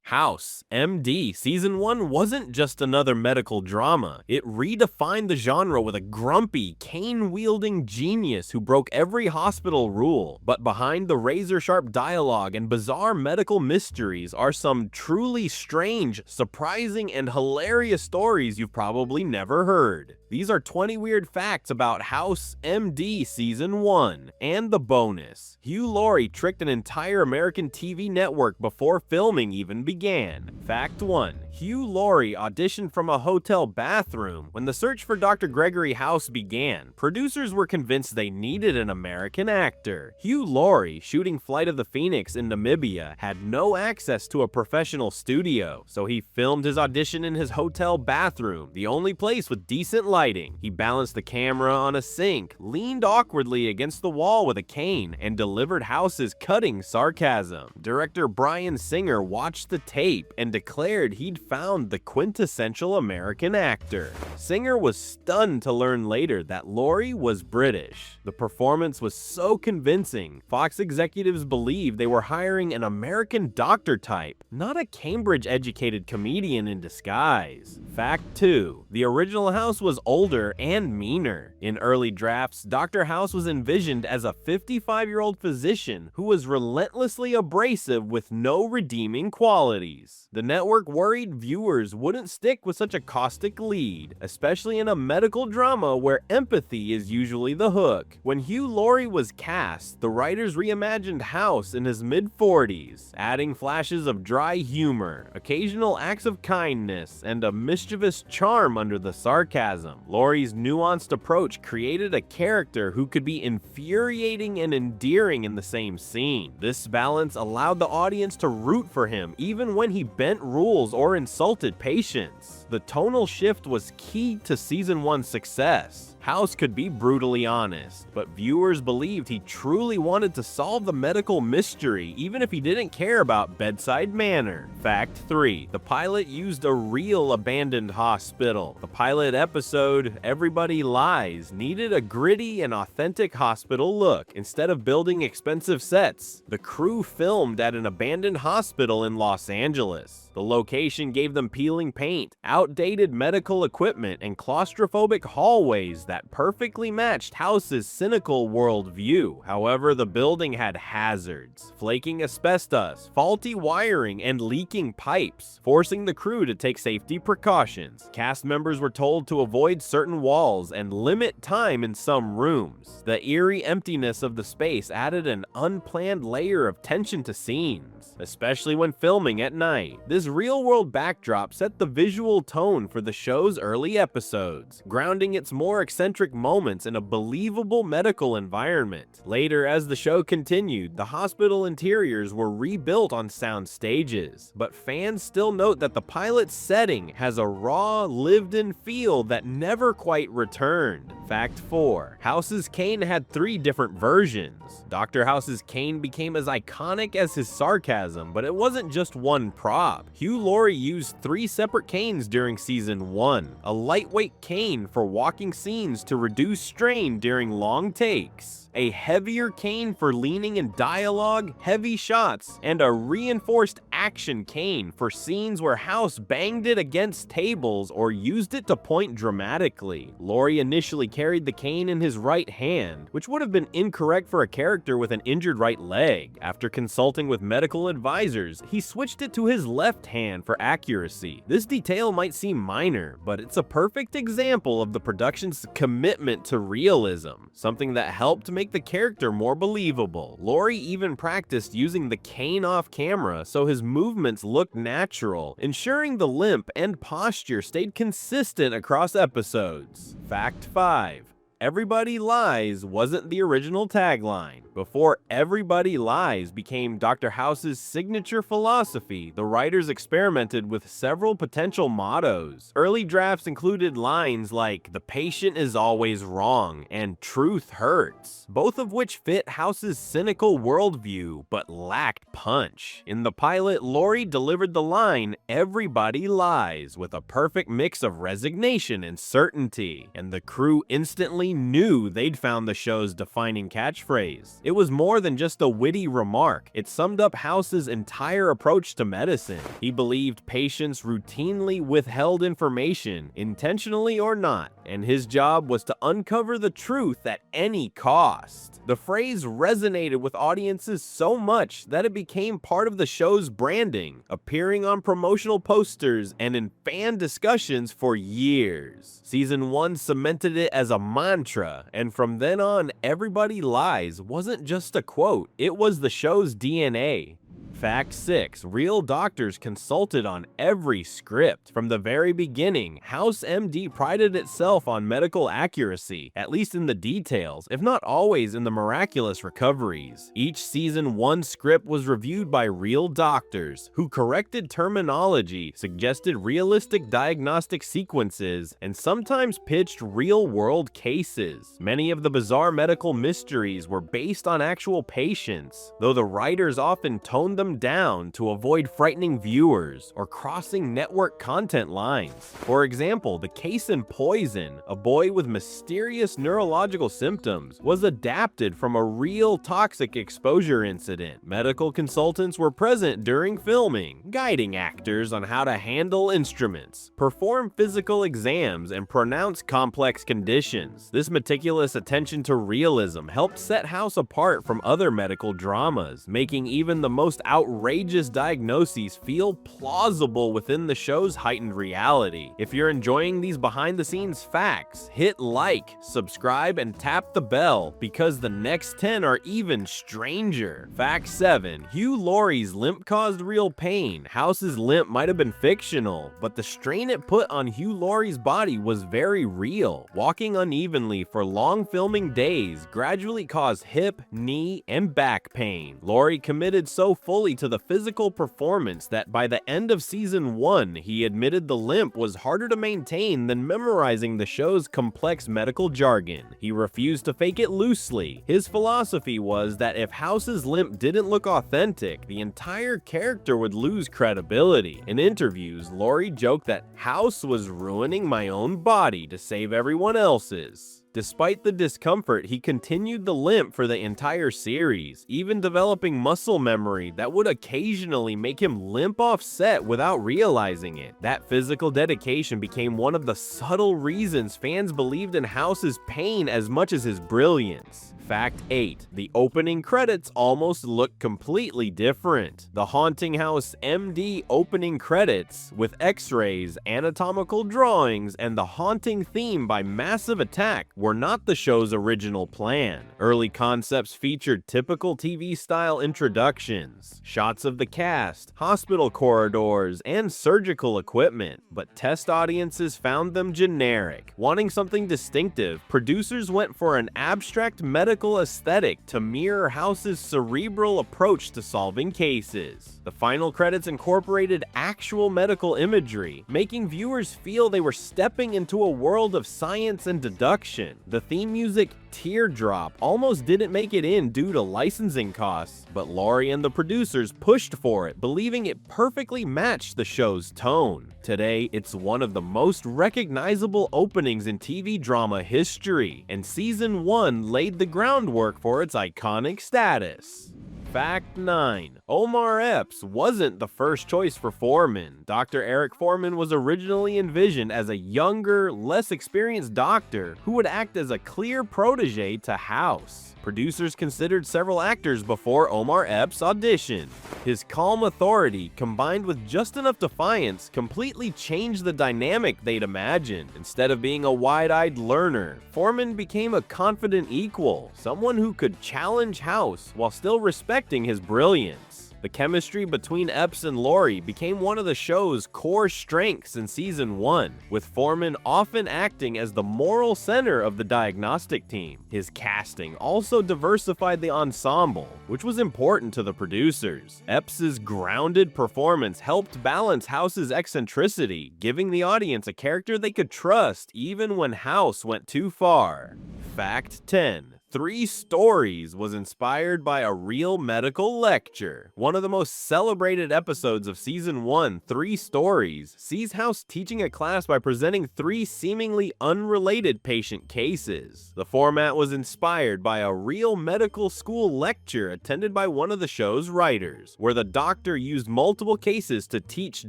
House, MD, Season 1 wasn't just another medical drama. It redefined the genre with a grumpy, cane-wielding genius who broke every hospital rule. But behind the razor-sharp dialogue and bizarre medical mysteries are some truly strange, surprising, and hilarious stories you've probably never heard. These are 20 weird facts about House MD Season 1. And the bonus: Hugh Laurie tricked an entire American TV network before filming even began. Fact 1. Hugh Laurie auditioned from a hotel bathroom. When the search for Dr. Gregory House began, producers were convinced they needed an American actor. Hugh Laurie, shooting Flight of the Phoenix in Namibia, had no access to a professional studio, so he filmed his audition in his hotel bathroom, the only place with decent lighting. He balanced the camera on a sink, leaned awkwardly against the wall with a cane, and delivered House's cutting sarcasm. Director Bryan Singer watched the tape and declared he'd found the quintessential American actor. Singer was stunned to learn later that Laurie was British. The performance was so convincing, Fox executives believed they were hiring an American doctor type, not a Cambridge-educated comedian in disguise. Fact 2. The original House was older and meaner. In early drafts, Dr. House was envisioned as a 55-year-old physician who was relentlessly abrasive with no redeeming qualities. The network worried viewers wouldn't stick with such a caustic lead, especially in a medical drama where empathy is usually the hook. When Hugh Laurie was cast, the writers reimagined House in his mid-40s, adding flashes of dry humor, occasional acts of kindness, and a mischievous charm under the sarcasm. Laurie's nuanced approach created a character who could be infuriating and endearing in the same scene. This balance allowed the audience to root for him even when he bent rules or insulted patients. The tonal shift was key to Season 1's success. House could be brutally honest, but viewers believed he truly wanted to solve the medical mystery even if he didn't care about bedside manner. Fact 3. The pilot used a real abandoned hospital. The pilot episode, Everybody Lies, needed a gritty and authentic hospital look. Instead of building expensive sets, the crew filmed at an abandoned hospital in Los Angeles. The location gave them peeling paint, outdated medical equipment, and claustrophobic hallways that perfectly matched House's cynical worldview. However, the building had hazards: flaking asbestos, faulty wiring, and leaking pipes, forcing the crew to take safety precautions. Cast members were told to avoid certain walls and limit time in some rooms. The eerie emptiness of the space added an unplanned layer of tension to scenes, especially when filming at night. This real-world backdrop set the visual tone for the show's early episodes, grounding its more eccentric moments in a believable medical environment. Later, as the show continued, the hospital interiors were rebuilt on sound stages, but fans still note that the pilot's setting has a raw, lived-in feel that never quite returned. Fact 4. House's cane had 3 different versions. Dr. House's cane became as iconic as his sarcasm, but it wasn't just one prop. Hugh Laurie used 3 separate canes during Season 1. A lightweight cane for walking scenes to reduce strain during long takes, a heavier cane for leaning in dialogue, heavy shots, and a reinforced action cane for scenes where House banged it against tables or used it to point dramatically. Laurie initially carried the cane in his right hand, which would have been incorrect for a character with an injured right leg. After consulting with medical advisors, he switched it to his left hand for accuracy. This detail might seem minor, but it's a perfect example of the production's commitment to realism, something that helped make the character more believable. Laurie even practiced using the cane off camera so his movements looked natural, ensuring the limp and posture stayed consistent across episodes. Fact 5. Everybody Lies wasn't the original tagline. Before Everybody Lies became Dr. House's signature philosophy, the writers experimented with several potential mottos. Early drafts included lines like "The patient is always wrong" and "Truth hurts," both of which fit House's cynical worldview but lacked punch. In the pilot, Laurie delivered the line "Everybody Lies" with a perfect mix of resignation and certainty, and the crew instantly knew they'd found the show's defining catchphrase. It was more than just a witty remark. It summed up House's entire approach to medicine. He believed patients routinely withheld information, intentionally or not, and his job was to uncover the truth at any cost. The phrase resonated with audiences so much that it became part of the show's branding, appearing on promotional posters and in fan discussions for years. Season 1 cemented it as a mantra, and from then on, "Everybody lies" wasn't just a quote, it was the show's DNA. Fact 6. Real doctors consulted on every script. From the very beginning, House MD prided itself on medical accuracy, at least in the details, if not always in the miraculous recoveries. Each season 1 script was reviewed by real doctors, who corrected terminology, suggested realistic diagnostic sequences, and sometimes pitched real-world cases. Many of the bizarre medical mysteries were based on actual patients, though the writers often toned them down to avoid frightening viewers or crossing network content lines. For example, the case in Poison, a boy with mysterious neurological symptoms, was adapted from a real toxic exposure incident. Medical consultants were present during filming, guiding actors on how to handle instruments, perform physical exams, and pronounce complex conditions. This meticulous attention to realism helped set House apart from other medical dramas, making even the most outrageous diagnoses feel plausible within the show's heightened reality. If you're enjoying these behind-the-scenes facts, hit like, subscribe, and tap the bell, because the next 10 are even stranger. Fact 7. Hugh Laurie's limp caused real pain. House's limp might have been fictional, but the strain it put on Hugh Laurie's body was very real. Walking unevenly for long filming days gradually caused hip, knee, and back pain. Laurie committed so fully to the physical performance that by the end of season 1, he admitted the limp was harder to maintain than memorizing the show's complex medical jargon. He refused to fake it loosely. His philosophy was that if House's limp didn't look authentic, the entire character would lose credibility. In interviews, Laurie joked that House was ruining my own body to save everyone else's. Despite the discomfort, he continued the limp for the entire series, even developing muscle memory that would occasionally make him limp off set without realizing it. That physical dedication became one of the subtle reasons fans believed in House's pain as much as his brilliance. Fact 8. The opening credits almost look completely different. The Haunting House MD opening credits, with x-rays, anatomical drawings, and the haunting theme by Massive Attack, were not the show's original plan. Early concepts featured typical TV-style introductions, shots of the cast, hospital corridors, and surgical equipment, but test audiences found them generic. Wanting something distinctive, producers went for an abstract medical aesthetic to mirror House's cerebral approach to solving cases. The final credits incorporated actual medical imagery, making viewers feel they were stepping into a world of science and deduction. The theme music, Teardrop, almost didn't make it in due to licensing costs, but Laurie and the producers pushed for it, believing it perfectly matched the show's tone. Today, it's one of the most recognizable openings in TV drama history, and season 1 laid the groundwork for its iconic status. Fact 9. Omar Epps wasn't the first choice for Foreman. Dr. Eric Foreman was originally envisioned as a younger, less experienced doctor who would act as a clear protege to House. Producers considered several actors before Omar Epps auditioned. His calm authority, combined with just enough defiance, completely changed the dynamic they'd imagined. Instead of being a wide-eyed learner, Foreman became a confident equal, someone who could challenge House while still respecting his brilliance. The chemistry between Epps and Laurie became one of the show's core strengths in season 1, with Foreman often acting as the moral center of the diagnostic team. His casting also diversified the ensemble, which was important to the producers. Epps's grounded performance helped balance House's eccentricity, giving the audience a character they could trust even when House went too far. Fact 10. 3 Stories was inspired by a real medical lecture. One of the most celebrated episodes of Season 1, 3 Stories, sees House teaching a class by presenting 3 seemingly unrelated patient cases. The format was inspired by a real medical school lecture attended by one of the show's writers, where the doctor used multiple cases to teach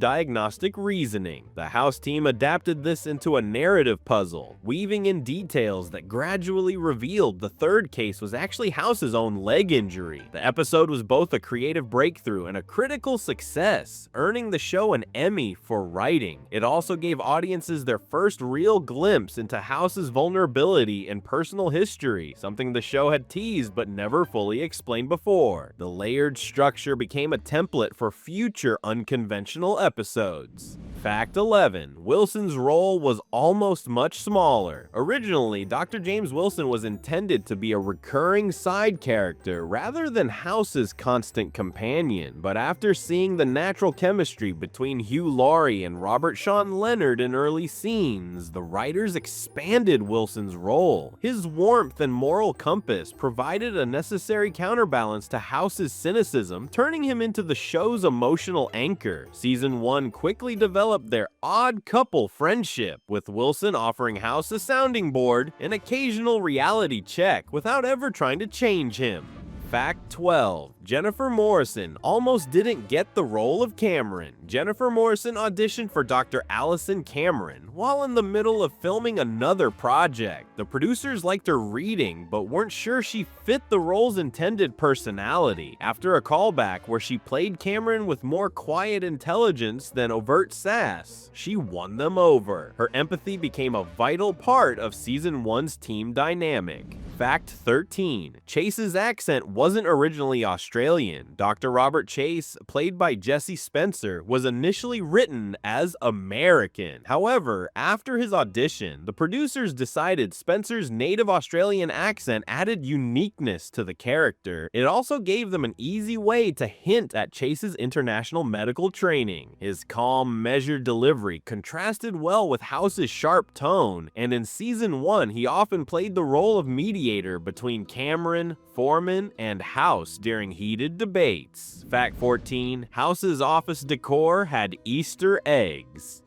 diagnostic reasoning. The House team adapted this into a narrative puzzle, weaving in details that gradually revealed the third case was actually House's own leg injury. The episode was both a creative breakthrough and a critical success, earning the show an Emmy for writing. It also gave audiences their first real glimpse into House's vulnerability and personal history, something the show had teased but never fully explained before. The layered structure became a template for future unconventional episodes. Fact 11. Wilson's role was almost much smaller. Originally, Dr. James Wilson was intended to be a recurring side character rather than House's constant companion, but after seeing the natural chemistry between Hugh Laurie and Robert Sean Leonard in early scenes, the writers expanded Wilson's role. His warmth and moral compass provided a necessary counterbalance to House's cynicism, turning him into the show's emotional anchor. Season 1 quickly developed their odd couple friendship, with Wilson offering House a sounding board and occasional reality check without ever trying to change him. Fact 12. Jennifer Morrison almost didn't get the role of Cameron. Jennifer Morrison auditioned for Dr. Allison Cameron while in the middle of filming another project. The producers liked her reading, but weren't sure she fit the role's intended personality. After a callback where she played Cameron with more quiet intelligence than overt sass, she won them over. Her empathy became a vital part of Season 1's team dynamic. Fact 13. Chase's accent wasn't originally Australian. Dr. Robert Chase, played by Jesse Spencer, was initially written as American. However, after his audition, the producers decided Spencer's native Australian accent added uniqueness to the character. It also gave them an easy way to hint at Chase's international medical training. His calm, measured delivery contrasted well with House's sharp tone, and in Season 1, he often played the role of mediator between Cameron, Foreman, and House during heated debates. Fact 14. House's office decor had Easter eggs.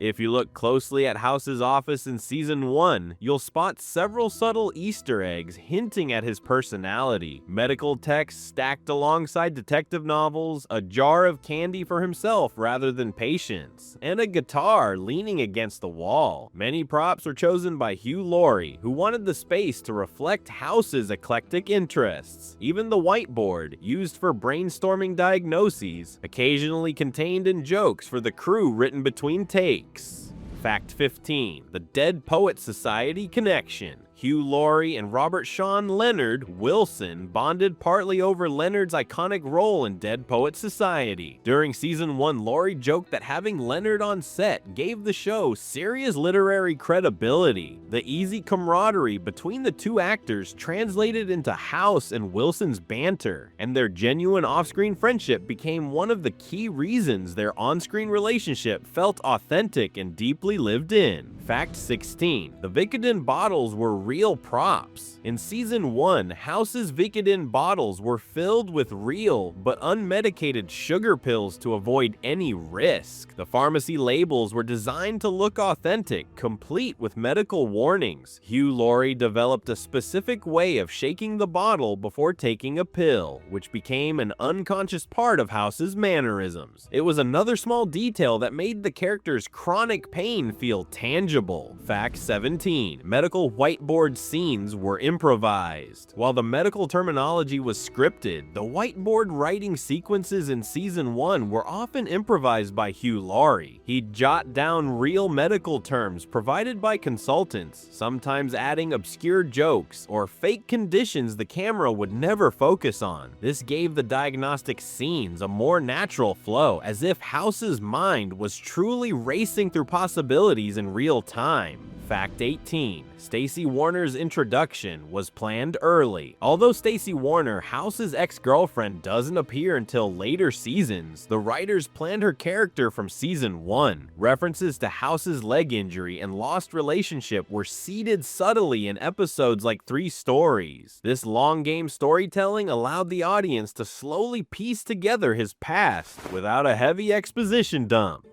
If you look closely at House's office in Season 1, you'll spot several subtle Easter eggs hinting at his personality. Medical texts stacked alongside detective novels, a jar of candy for himself rather than patients, and a guitar leaning against the wall. Many props were chosen by Hugh Laurie, who wanted the space to reflect House's eclectic interests. Even the whiteboard, used for brainstorming diagnoses, occasionally contained in jokes for the crew written between takes. Fact 15. The Dead Poets Society connection. Hugh Laurie and Robert Sean Leonard Wilson bonded partly over Leonard's iconic role in Dead Poets Society. During Season 1, Laurie joked that having Leonard on set gave the show serious literary credibility. The easy camaraderie between the two actors translated into House and Wilson's banter, and their genuine off-screen friendship became one of the key reasons their on-screen relationship felt authentic and deeply lived in. Fact 16. The Vicodin bottles were real props. In Season 1, House's Vicodin bottles were filled with real but unmedicated sugar pills to avoid any risk. The pharmacy labels were designed to look authentic, complete with medical warnings. Hugh Laurie developed a specific way of shaking the bottle before taking a pill, which became an unconscious part of House's mannerisms. It was another small detail that made the character's chronic pain feel tangible. Fact 17. Medical whiteboard scenes were improvised. While the medical terminology was scripted, the whiteboard writing sequences in Season 1 were often improvised by Hugh Laurie. He'd jot down real medical terms provided by consultants, sometimes adding obscure jokes or fake conditions the camera would never focus on. This gave the diagnostic scenes a more natural flow, as if House's mind was truly racing through possibilities in real time. Fact 18. Stacy Warner's introduction was planned early. Although Stacy Warner, House's ex-girlfriend, doesn't appear until later seasons, the writers planned her character from season 1. References to House's leg injury and lost relationship were seeded subtly in episodes like 3 Stories. This long-game storytelling allowed the audience to slowly piece together his past without a heavy exposition dump.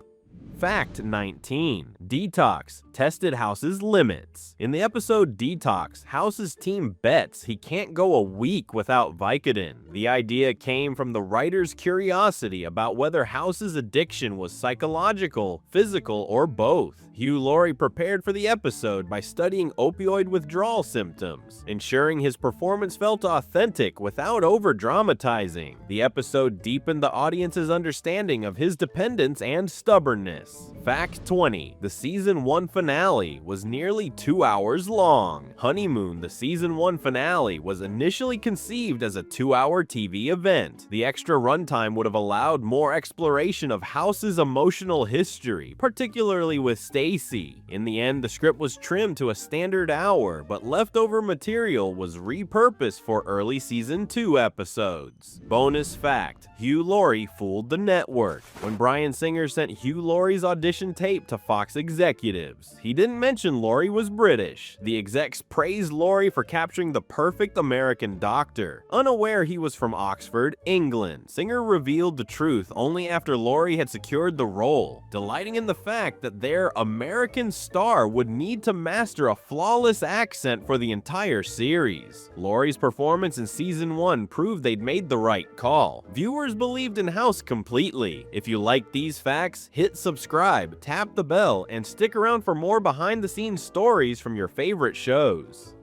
Fact 19. Detox tested House's limits. In the episode Detox, House's team bets he can't go a week without Vicodin. The idea came from the writer's curiosity about whether House's addiction was psychological, physical, or both. Hugh Laurie prepared for the episode by studying opioid withdrawal symptoms, ensuring his performance felt authentic without over-dramatizing. The episode deepened the audience's understanding of his dependence and stubbornness. Fact 20. The season 1 finale was nearly 2 hours long. Honeymoon, the season 1 finale, was initially conceived as a 2-hour TV event. The extra runtime would have allowed more exploration of House's emotional history, particularly with Stacy. In the end, the script was trimmed to a standard hour, but leftover material was repurposed for early season 2 episodes. Bonus fact: Hugh Laurie fooled the network. When Bryan Singer sent Hugh Laurie's audition tape to Fox executives, he didn't mention Laurie was British. The execs praised Laurie for capturing the perfect American doctor. Unaware he was from Oxford, England, Singer revealed the truth only after Laurie had secured the role, delighting in the fact that their American star would need to master a flawless accent for the entire series. Laurie's performance in season 1 proved they'd made the right call. Viewers believed in House completely. If you like these facts, hit subscribe, tap the bell, and stick around for more behind-the-scenes stories from your favorite shows.